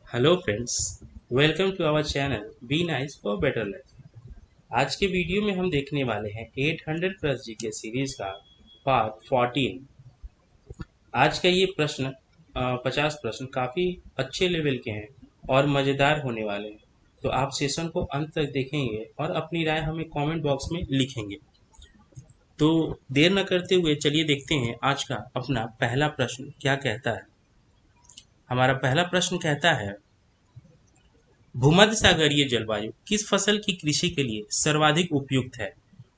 Hello friends, welcome to our channel be nice for better life. आज के video में हम देखने वाले हैं 800 प्लस जीके सीरीज का पार्ट 14। आज का ये प्रश्न 50 प्रश्न काफ़ी अच्छे लेवल के हैं और मज़ेदार होने वाले हैं। तो आप सेशन को अंत तक देखेंगे और अपनी राय हमें कमेंट बॉक्स में लिखेंगे। तो देर न करते हुए चलिए देखते हैं आज का अपना पहला प्रश्न क्या कहता है। हमारा पहला प्रश्न कहता है, भूमध्य सागरीय जलवायु किस फसल की कृषि के लिए सर्वाधिक उपयुक्त है?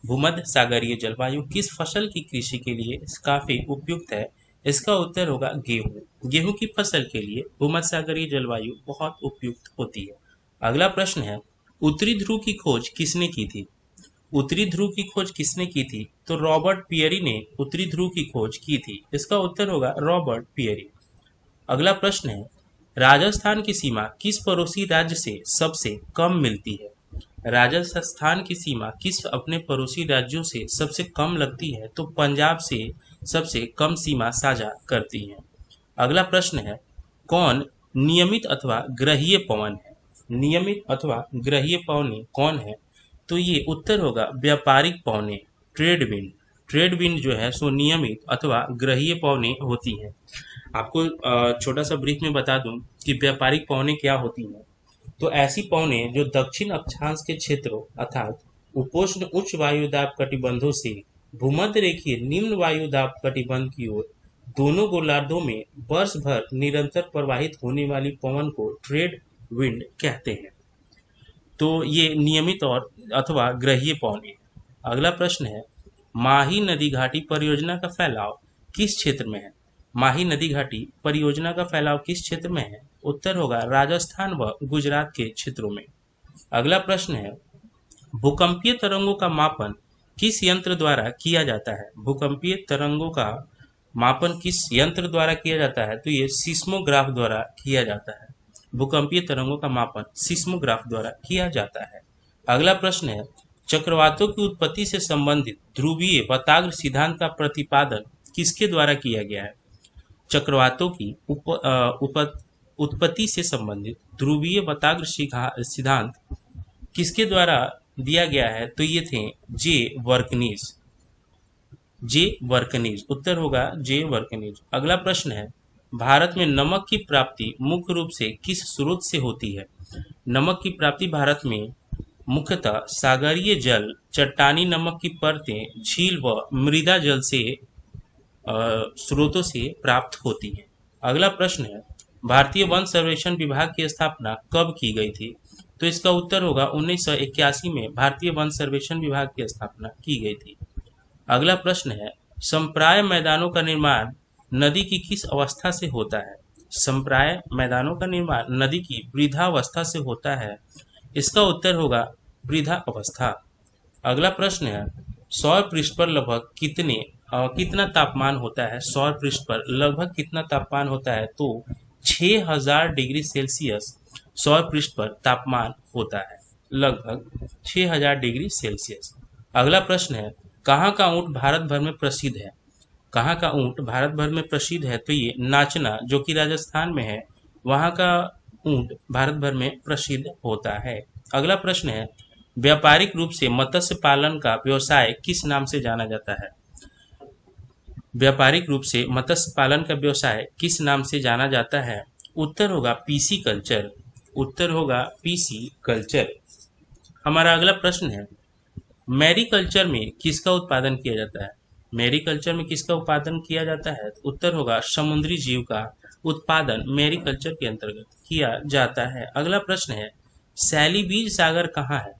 भूमध्य सागरीय जलवायु किस फसल की कृषि के लिए काफी उपयुक्त है? इसका उत्तर होगा गेहूं। गेहूं की फसल के लिए भूमध्य सागरीय जलवायु बहुत उपयुक्त होती है। अगला प्रश्न है, उत्तरी ध्रुव की खोज किसने की थी? उत्तरी ध्रुव की खोज किसने की थी? तो रॉबर्ट पियरी ने उत्तरी ध्रुव की खोज की थी। इसका उत्तर होगा रॉबर्ट पियरी। अगला प्रश्न है, राजस्थान की सीमा किस पड़ोसी राज्य से सबसे कम मिलती है? राजस्थान की सीमा किस अपने पड़ोसी राज्यों से सबसे कम लगती है? तो पंजाब से सबसे कम सीमा साझा करती है। अगला प्रश्न है, कौन नियमित अथवा ग्रहीय पवन है? नियमित अथवा ग्रहीय पवनें कौन है? तो ये उत्तर होगा व्यापारिक पवनें, ट्रेड विंड। ट्रेड विंड जो है सो नियमित अथवा ग्रहीय पवनें होती हैं। आपको छोटा सा ब्रीफ में बता दूं कि व्यापारिक पवनें क्या होती हैं। तो ऐसी पवनें जो दक्षिण अक्षांश के क्षेत्रों अर्थात उपोष्ण उच्च वायुदाब कटिबंधों से भूमध्य रेखीय निम्न वायुदाब कटिबंध की ओर दोनों गोलार्धों में वर्ष भर निरंतर प्रवाहित होने वाली पवन को ट्रेड विंड कहते हैं। तो ये नियमित और अथवा ग्रहीय पवनें। अगला प्रश्न है, माही नदी घाटी परियोजना का फैलाव किस क्षेत्र में है? माही नदी घाटी परियोजना का फैलाव किस क्षेत्र में है? उत्तर होगा राजस्थान व गुजरात के क्षेत्रों में। अगला प्रश्न है, भूकंपीय तरंगों का मापन किस यंत्र द्वारा किया जाता है? भूकंपीय तरंगों का मापन किस यंत्र द्वारा किया जाता है? तो ये सिस्मोग्राफ द्वारा किया जाता है। भूकंपीय तरंगों का मापन सिस्मोग्राफ द्वारा किया जाता है। अगला प्रश्न है, चक्रवातों की उत्पत्ति से संबंधित ध्रुवीय वताग्र सिद्धांत का प्रतिपादन किसके द्वारा किया गया है? चक्रवातों की उत्पत्ति से संबंधित ध्रुवीय वताग्र सिद्धांत किसके द्वारा दिया गया है? तो ये थे जे वर्कनीज। जे वर्कनीज उत्तर होगा जे वर्कनीज। अगला प्रश्न है, भारत में नमक की प्राप्ति मुख्य रूप से किस स्रोत से होती है? नमक की प्राप्ति भारत में मुख्यतः सागरीय जल, चट्टानी नमक की परतें, झील व मृदा जल से स्रोतों से प्राप्त होती है। अगला प्रश्न है, भारतीय वन सर्वेक्षण विभाग की स्थापना कब की गई थी? तो इसका उत्तर होगा 1981 में भारतीय वन सर्वेक्षण विभाग की स्थापना की गई थी। अगला प्रश्न है, संप्राय मैदानों का निर्माण नदी की किस अवस्था से होता है? संप्राय मैदानों का निर्माण नदी की वृद्धावस्था से होता है। इसका उत्तर होगा वृद्धा अवस्था। अगला प्रश्न है, सौर पृष्ठ पर लगभग कितना तापमान होता है? सौर पृष्ठ पर लगभग कितना तापमान होता है? तो 6000 डिग्री सेल्सियस सौर पृष्ठ पर तापमान होता है, लगभग 6000 डिग्री सेल्सियस। अगला प्रश्न है, कहाँ का ऊंट भारत भर में प्रसिद्ध है? कहाँ का ऊंट भारत भर में प्रसिद्ध है? तो ये नाचना जो कि राजस्थान में है, वहाँ का ऊंट भारत भर में प्रसिद्ध होता है। अगला प्रश्न है, व्यापारिक रूप से मत्स्य पालन का व्यवसाय किस नाम से जाना जाता है? व्यापारिक रूप से मत्स्य पालन का व्यवसाय किस नाम से जाना जाता है? उत्तर होगा पीसी कल्चर। उत्तर होगा पीसी कल्चर। हमारा अगला प्रश्न है, मैरीकल्चर में किसका उत्पादन किया जाता है? मैरीकल्चर में किसका उत्पादन किया जाता है? तो उत्तर होगा समुद्री जीव का उत्पादन मैरीकल्चर के अंतर्गत किया जाता है। अगला प्रश्न है, सैलीबीज सागर कहाँ है?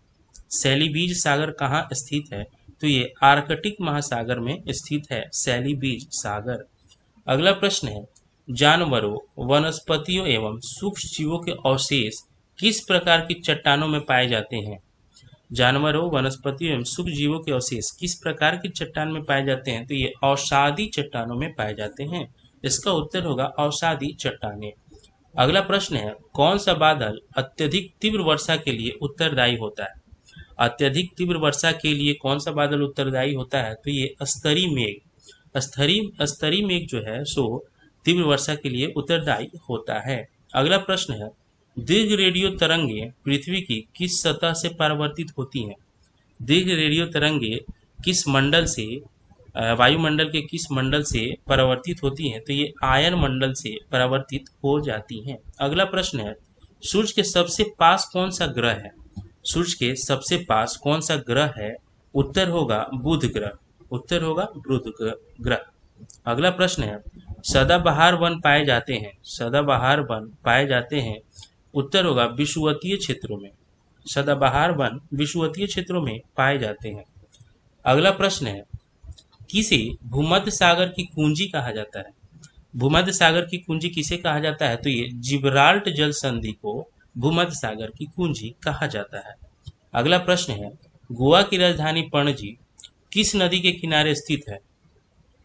सैलीबीज सागर कहाँ स्थित है? तो ये आर्कटिक महासागर में स्थित है सैलीबीज सागर। अगला प्रश्न है, जानवरों, वनस्पतियों एवं सूक्ष्म जीवों के अवशेष किस प्रकार की चट्टानों में पाए जाते हैं? जानवरों, वनस्पतियों एवं सूक्ष्म जीवों के अवशेष किस प्रकार की चट्टान में पाए जाते हैं? तो ये अवसादी चट्टानों में पाए जाते हैं। इसका उत्तर होगा अवसादी चट्टानें। अगला प्रश्न है, कौन सा बादल अत्यधिक तीव्र वर्षा के लिए उत्तरदायी होता है? अत्यधिक तीव्र वर्षा के लिए कौन सा बादल उत्तरदायी होता है? तो ये स्तरी मेघ। स्तरी मेघ जो है सो तीव्र वर्षा के लिए उत्तरदायी होता है। अगला प्रश्न है, दीर्घ रेडियो तरंगे पृथ्वी की किस सतह से परावर्तित होती हैं? दीर्घ रेडियो तरंगे किस मंडल से, वायुमंडल के किस मंडल से परावर्तित होती हैं? तो ये आयन मंडल से परावर्तित हो जाती हैं। अगला प्रश्न है, सूर्य के सबसे पास कौन सा ग्रह है? सूर्य के सबसे पास कौन सा ग्रह है? उत्तर होगा बुध ग्रह। उत्तर होगा बुध ग्रह। अगला प्रश्न है, सदाबहार वन पाए जाते हैं, सदाबहार वन पाए जाते हैं, उत्तर होगा विषुवतीय क्षेत्रों में। सदाबहार वन विषुवतीय क्षेत्रों में पाए जाते हैं। अगला प्रश्न है, किसे भूमध्य सागर की कुंजी कहा जाता है? भूमध्य सागर की कुंजी किसे कहा जाता है? तो ये जिब्राल्ट जल संधि को भूमध्य सागर की कुंजी कहा जाता है। अगला प्रश्न है, गोवा की राजधानी पणजी किस नदी के किनारे स्थित है?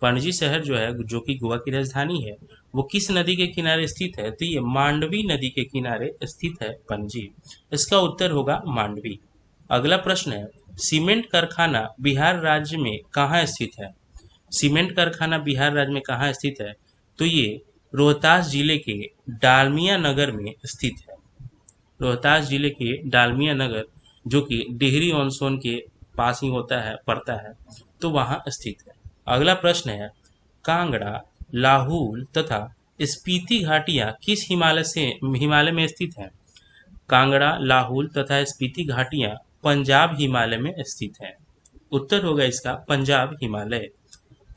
पणजी शहर जो है, जो कि गोवा की राजधानी है, वो किस नदी के किनारे स्थित है? तो ये मांडवी नदी के किनारे स्थित है पणजी। इसका उत्तर होगा मांडवी। अगला प्रश्न है, सीमेंट कारखाना बिहार राज्य में कहाँ स्थित है? सीमेंट कारखाना बिहार राज्य में कहाँ स्थित है? तो ये रोहतास जिले के डालमिया नगर में स्थित है। रोहतास जिले के डालमिया नगर, जो कि डिहरी ऑन सोन के पास ही होता है, पड़ता है, तो वहाँ स्थित है। अगला प्रश्न है, कांगड़ा, लाहौल तथा स्पीति घाटियाँ किस हिमालय में स्थित हैं? कांगड़ा, लाहौल तथा स्पीति घाटियाँ पंजाब हिमालय में स्थित हैं। उत्तर होगा इसका पंजाब हिमालय।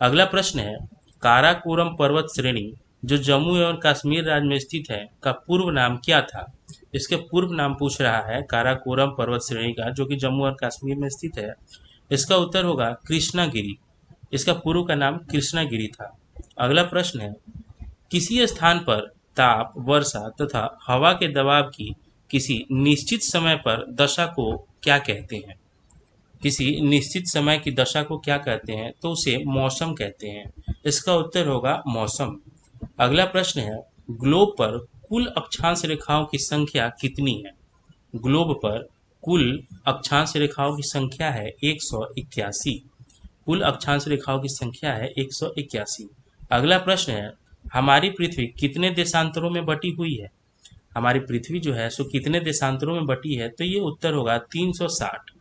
अगला प्रश्न है, काराकोरम पर्वत श्रेणी जो जम्मू एवं कश्मीर राज्य में स्थित है का पूर्व नाम क्या था? इसके पूर्व नाम पूछ रहा है काराकोरम पर्वत श्रेणी का, जो कि जम्मू और कश्मीर में स्थित है। इसका उत्तर होगा कृष्णागिरी। इसका पूर्व का नाम कृष्णागिरी था। अगला प्रश्न है, किसी स्थान पर ताप, वर्षा तथा हवा के दबाव की किसी निश्चित समय पर दशा को क्या कहते हैं? किसी निश्चित समय की दशा को क्या कहते हैं? तो उसे मौसम कहते हैं। इसका उत्तर होगा मौसम। अगला प्रश्न है, ग्लोब पर कुल अक्षांश रेखाओं की संख्या कितनी है? ग्लोब पर कुल अक्षांश रेखाओं की संख्या है 181। कुल अक्षांश रेखाओं की संख्या है 181। अगला प्रश्न है, हमारी पृथ्वी कितने देशांतरों में बटी हुई है? हमारी पृथ्वी जो है सो कितने देशांतरों में बटी है? तो ये उत्तर होगा 360।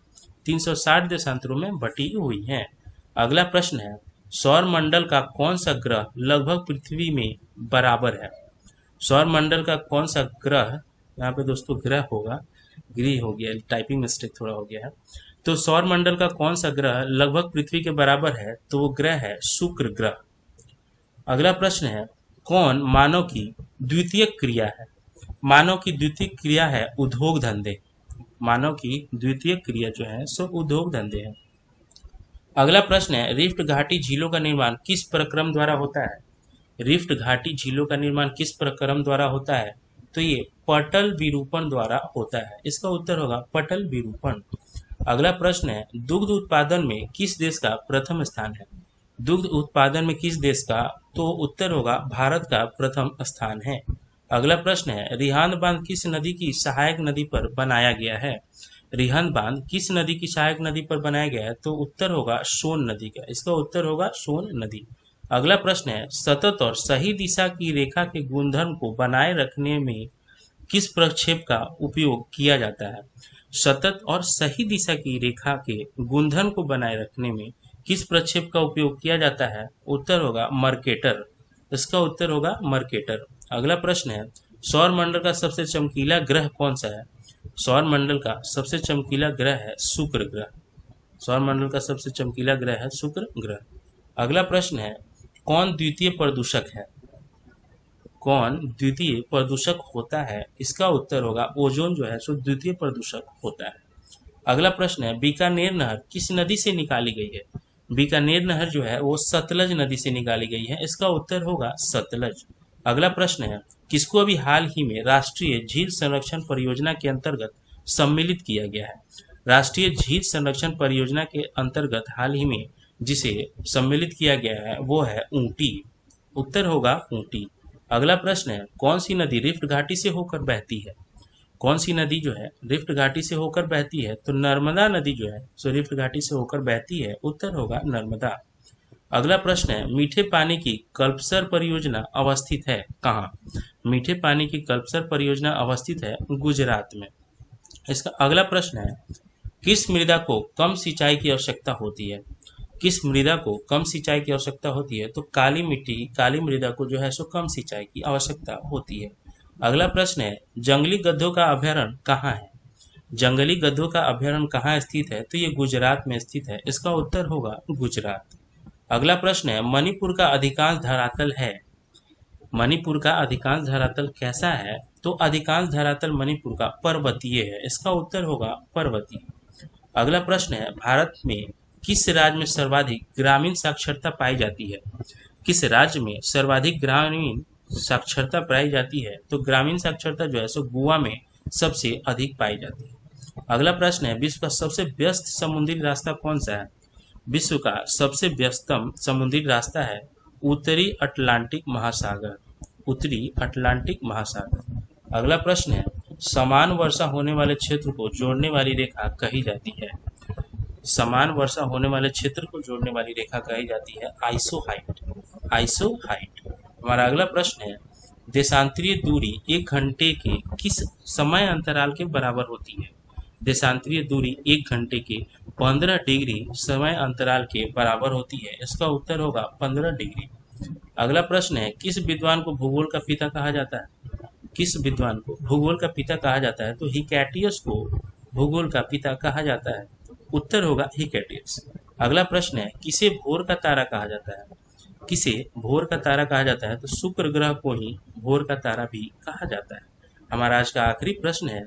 360 देशांतरों में बटी हुई है। अगला प्रश्न है, सौर मंडल का कौन सा ग्रह लगभग पृथ्वी में बराबर है? सौर मंडल का कौन सा ग्रह, यहाँ पे दोस्तों ग्रह होगा, ग्रह हो गया, टाइपिंग मिस्टेक थोड़ा हो गया है। तो सौर मंडल का कौन सा ग्रह लगभग पृथ्वी के बराबर है? तो वो ग्रह है शुक्र ग्रह। अगला प्रश्न है, कौन मानव की द्वितीय क्रिया है? मानव की द्वितीय क्रिया है उद्योग धंधे। मानव की द्वितीय क्रिया जो है सो उद्योग धंधे है। अगला प्रश्न है, रिफ्ट घाटी झीलों का निर्माण किस प्रक्रम द्वारा होता है? रिफ्ट घाटी झीलों का निर्माण किस प्रक्रम द्वारा होता है? तो ये पटल विरूपण द्वारा होता है। इसका उत्तर होगा पटल विरूपण। अगला प्रश्न है, दुग्ध उत्पादन में किस देश का प्रथम स्थान है? दुग्ध उत्पादन में किस देश का? तो उत्तर होगा भारत का प्रथम स्थान है। अगला प्रश्न है, रिहांद बांध किस नदी की सहायक नदी पर बनाया गया है? रिहांद बांध किस नदी की सहायक नदी पर बनाया गया है? तो उत्तर होगा सोन नदी का। इसका उत्तर होगा सोन नदी। अगला प्रश्न है, सतत और सही दिशा की रेखा के गुणधर्म को बनाए रखने में किस प्रक्षेप का उपयोग किया जाता है? सतत और सही दिशा की रेखा के गुणधर्म को बनाए रखने में किस प्रक्षेप का उपयोग किया जाता है? उत्तर होगा मर्केटर। इसका उत्तर होगा मर्केटर। अगला प्रश्न है, सौर मंडल का सबसे चमकीला ग्रह कौन सा है? सौर मंडल का सबसे चमकीला ग्रह है शुक्र ग्रह। सौर मंडल का सबसे चमकीला ग्रह है शुक्र ग्रह। अगला प्रश्न है, कौन द्वितीय प्रदूषक है? कौन द्वितीय प्रदूषक होता है? इसका उत्तर होगा ओजोन जो है सो द्वितीय प्रदूषक होता है। अगला प्रश्न है, बीकानेर नहर किस नदी से निकाली गई है? बीकानेर नहर जो है वो सतलज नदी से निकाली गई है। इसका उत्तर होगा सतलज। अगला प्रश्न है, किसको अभी हाल ही में राष्ट्रीय झील संरक्षण परियोजना के अंतर्गत सम्मिलित किया गया है? राष्ट्रीय झील संरक्षण परियोजना के अंतर्गत हाल ही में जिसे सम्मिलित किया गया है वो है ऊटी। उत्तर होगा ऊटी। अगला प्रश्न है, कौन सी नदी रिफ्ट घाटी से होकर बहती है? कौन सी नदी जो है रिफ्ट घाटी से होकर बहती है? तो नर्मदा नदी जो है सो रिफ्ट घाटी से होकर बहती है। उत्तर होगा नर्मदा। अगला प्रश्न है, मीठे पानी की कल्पसर परियोजना अवस्थित है कहाँ? मीठे पानी की कल्पसर परियोजना अवस्थित है गुजरात में। इसका अगला प्रश्न है, किस मृदा को कम सिंचाई की आवश्यकता होती है? किस मृदा को कम सिंचाई की आवश्यकता होती है? तो काली मिट्टी, काली मृदा को जो है सो कम सिंचाई की आवश्यकता होती है। अगला प्रश्न है, जंगली गधों का अभ्यारण्य कहाँ है? जंगली गधों का अभ्यारण्य कहाँ स्थित है? तो ये गुजरात में स्थित है। इसका उत्तर होगा गुजरात। अगला प्रश्न है, मणिपुर का अधिकांश धरातल है। मणिपुर का अधिकांश धरातल कैसा है? तो अधिकांश धरातल मणिपुर का पर्वतीय है। इसका उत्तर होगा पर्वतीय। अगला प्रश्न है, भारत में किस राज्य में सर्वाधिक ग्रामीण साक्षरता पाई जाती है? किस राज्य में सर्वाधिक ग्रामीण साक्षरता पाई जाती है? तो ग्रामीण साक्षरता जो है सो गोवा में सबसे अधिक पाई जाती है। अगला प्रश्न है, विश्व का सबसे व्यस्त समुद्री रास्ता कौन सा है? विश्व का सबसे व्यस्तम समुद्री रास्ता है उत्तरी अटलांटिक महासागर। उत्तरी अटलांटिक महासागर। अगला प्रश्न है, समान वर्षा होने वाले क्षेत्र को जोड़ने वाली रेखा कही जाती है। समान वर्षा होने वाले क्षेत्र को जोड़ने वाली रेखा कही जाती है आइसोहाइट। आइसोहाइट। हमारा अगला प्रश्न है, देशांतरीय दूरी 1 घंटे के किस समय अंतराल के बराबर होती है? देशांतरीय दूरी 1 घंटे के 15 डिग्री समय अंतराल के बराबर होती है। इसका उत्तर होगा 15 डिग्री। अगला प्रश्न है, किस विद्वान को भूगोल का पिता कहा जाता है? किस विद्वान को भूगोल का पिता कहा जाता है? तो हिकैटियस को भूगोल का पिता कहा जाता है। उत्तर होगा हिकैटियस। अगला प्रश्न है, किसे भोर का तारा कहा जाता है? किसे भोर का तारा कहा जाता है? तो शुक्र ग्रह को ही भोर का तारा भी कहा जाता है। हमारा आज का आखिरी प्रश्न है,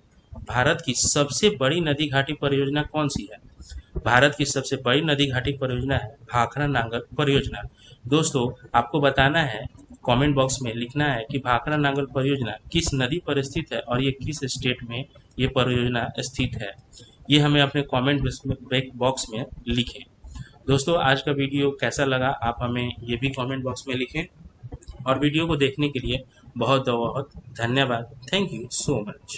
भारत की सबसे बड़ी नदी घाटी परियोजना कौन सी है? भारत की सबसे बड़ी नदी घाटी परियोजना है भाखरा नांगल परियोजना। दोस्तों, आपको बताना है, कमेंट बॉक्स में लिखना है कि भाखरा नांगल परियोजना किस नदी पर स्थित है और ये किस स्टेट में ये परियोजना स्थित है। ये हमें अपने कमेंट बॉक्स में लिखें। दोस्तों, आज का वीडियो कैसा लगा आप हमें ये भी कमेंट बॉक्स में लिखें, और वीडियो को देखने के लिए बहुत बहुत धन्यवाद। Thank you so much.